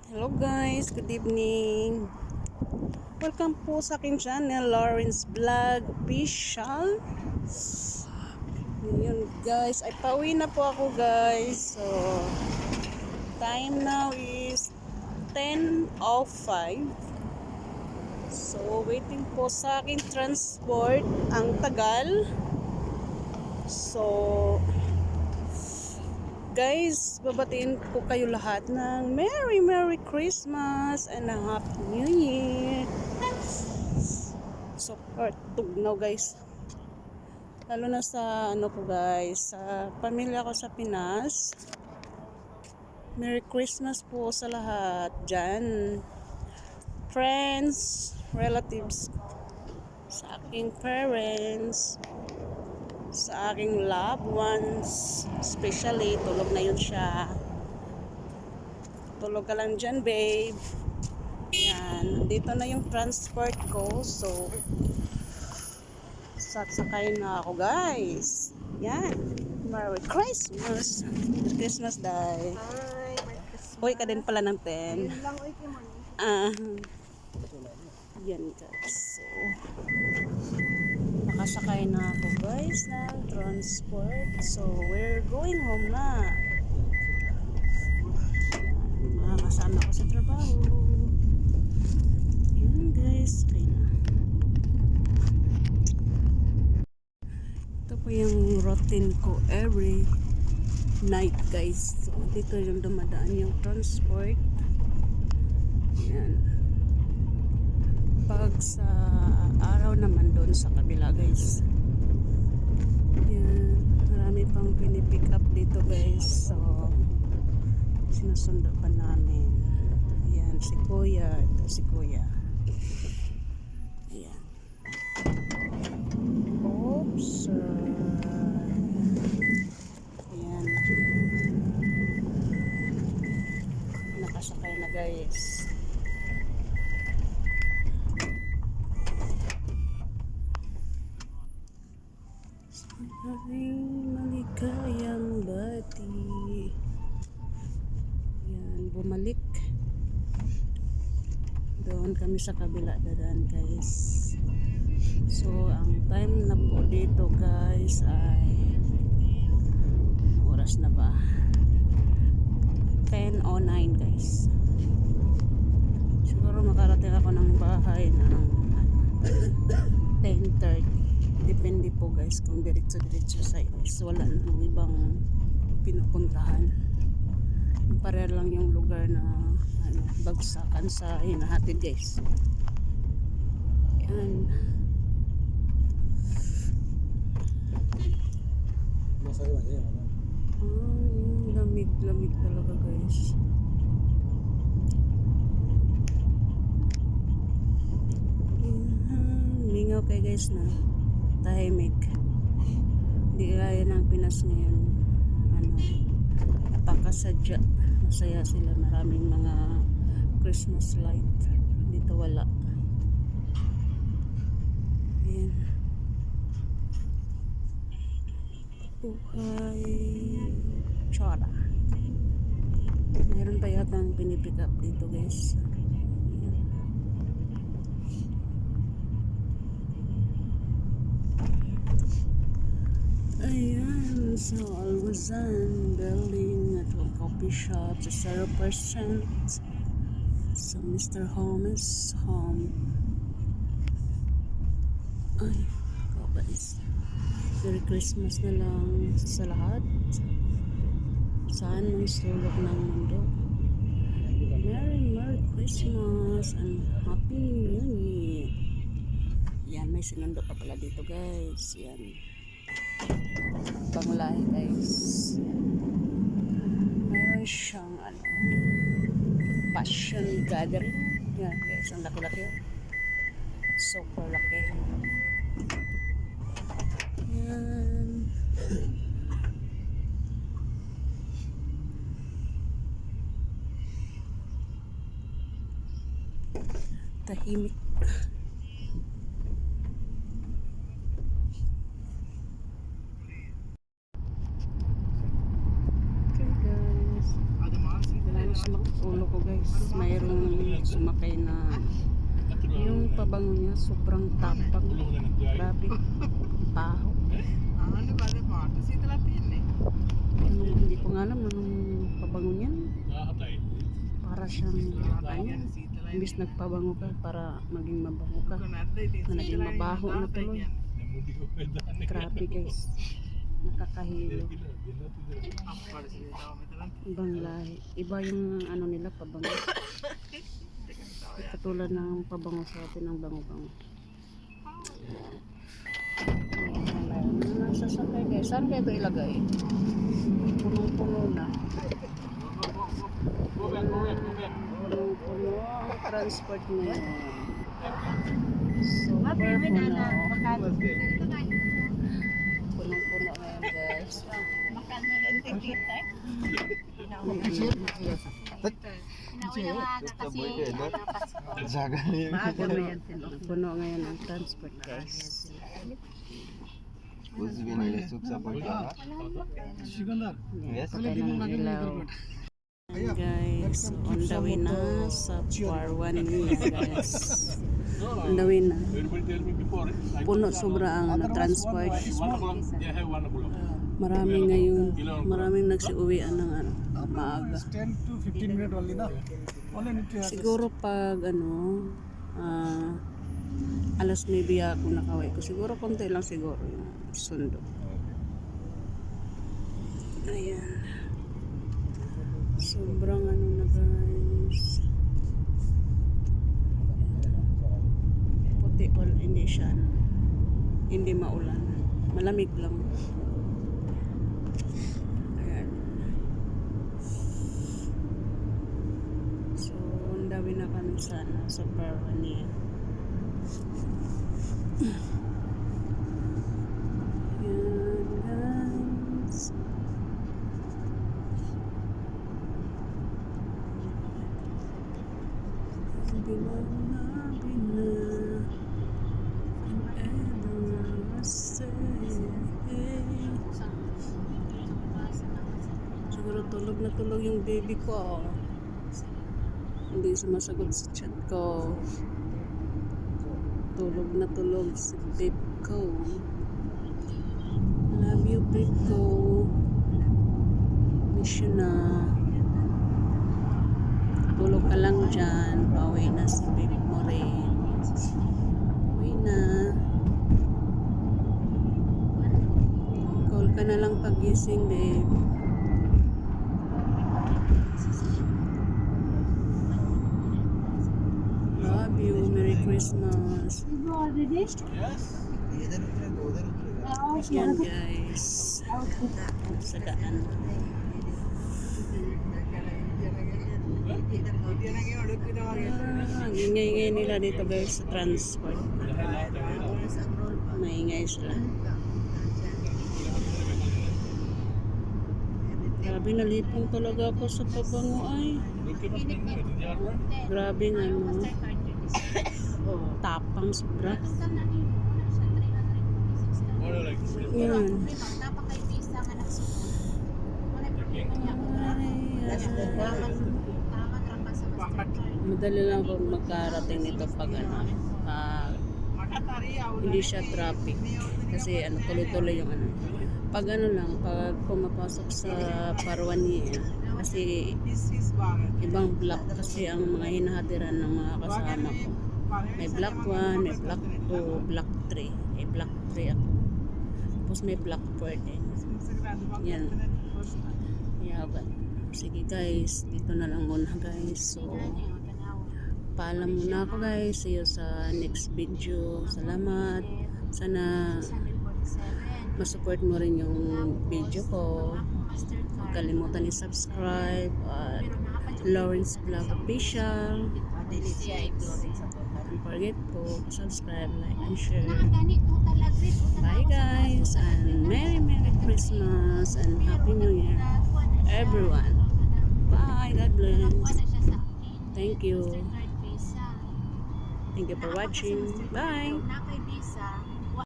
Hello guys, good evening. Welcome po sa aking channel, Lawrence Vlog Official. Ngayon guys, ay pauwi na po ako guys. So, time now is 10:05. So, waiting po sa aking transport. Ang tagal. So, guys, babatiin ko kayo lahat ng Merry Christmas and a Happy New Year. Super tugnaw guys. Lalo na sa ano ko guys, sa pamilya ko sa Pinas. Merry Christmas po sa lahat dyan. Friends, relatives, sa aking parents, sa aking loved ones, especially tulog na yun siya. Tulog ka lang dyan babe. Yan, dito na yung transport ko. So sasakay na ako guys. Yan, Merry Christmas. Merry Christmas day. Hi, Merry Christmas. Uy ka din pala ng 10. Yun lang, uy, kay Moni. Yan guys. So nakasakay na ako guys ng transport. So we're going home na. Makakasama ko sa trabaho. Yan guys. Okay na. Ito po yung routine ko every night guys. So dito yung dumadaan yung transport. Yan. Pag sa araw naman doon sa kabila guys. Yan. Marami pang pinipick up dito guys. So sinusundo pa namin. Ayan si kuya. Ito si kuya. Ayan. Oops. Ayan. Nakasakay na guys. Ay, maligayang bati. Yan, bumalik. Doon kami sa kabila dadaan guys. So, ang time na po dito guys ay oras na ba? 10:09 guys. Siguro makarating ako ng bahay ng 10:30. Depende po guys kung diretso sa is wala nang ibang pinupuntahan. Pareho lang yung lugar na ano, bagsakan sa hinahatid guys. Yan. Lamig talaga guys. Mingaw kay guys na tahimik. Hindi kaya ng Pinas ngayon. Ano, napakasadya. Masaya sila. Maraming mga Christmas light. Dito wala. Ayan. Buhay Chora. Meron pa yata ang pinipick up dito guys. Ayan, so Alwazan building at a coffee shop sa 0%. So Mr. Home is home. Ay, guys. Merry Christmas na lang sa lahat. Saan mang sulok ng mundo. Merry Christmas and Happy New Year. Yan, may sinundo pa pala dito guys. Yan. Panglahi guys. Yan. Mayroon siyang ano, passion gathering. Yan guys, ang laki-laki. Super laki. Yan. Tahimik. Okay guys. Lunch na ulo ko guys, mayroong sumakay na yung pabango niya sobrang tapang. Grabe. Paho. Hindi ko nga alam anong pabango niyan. Para siyang ano, imbis nagpabango ka para maging mabango ka. Naging mabaho na tuloy. Grabe guys. Nakakahilo. Ibang lahi. Iba yung ano nila pabango. Katulad ng pabango sa atin ng bango-bango. Sasakay guys. Saan kayo ito ilagay? Punong-puno na. Punong-puno ang transport ngayon. Super puno. Punong-puno ngayon guys. Puno ngayon ang transport guys. Yes, patay na ng ilaw. Guys, on the way na sa Parwan guys. On the way na. Puno sobra ang transport. Maraming nagsiuwian ng ano, maaga. 10 to 15 minutes only na. Only need to have Siguro pag ano, alas 9 ako nakaway ko. Siguro konti lang siguro yung sundo. Ayan. Sobrang ano na guys. Puti wala, hindi siya ano, hindi maulan. Malamig lang. Ayan. So, undawi na kami sana sa Parwania. Ayan guys. Siguro tulog na tulog yung baby ko. Hindi sumasagot sa chat ko. Tulog na tulog si babe ko. Love you babe ko. Miss you na. Tulog ka lang dyan. Pauwi na si babe mo rin. Pauwi na. Call ka na lang pagising babe. Love you. Merry Christmas. Yan guys. Sa daan. Ang ingay-ingay nila dito guys sa transport. Maingay sila. Grabe, nalipong talaga ako sa pabango ay. Grabe nga no. Tapang sobra. Yan. Madali lang kung magkarating nito pag ano, hindi siya traffic kasi ano, tuloy-tuloy yung ano. Pag ano lang, pag pumapasok sa Parwania kasi ibang block kasi ang mga hinahatiran ng mga kasama ko. May block 1, may block 2, block 3. May block 3 ako. Tapos may block 4 din. Yan. Yaban. Sige guys, dito na lang muna guys. So, paalam muna ako guys. See you sa next video. Salamat. Sana masupport mo rin yung video ko. Huwag kalimutan i-subscribe at Lawrence Vlog Official. Don't forget to subscribe, like, and share. Bye guys, and Merry Christmas and Happy New Year everyone. Bye, God bless. Thank you. Thank you for watching. Bye.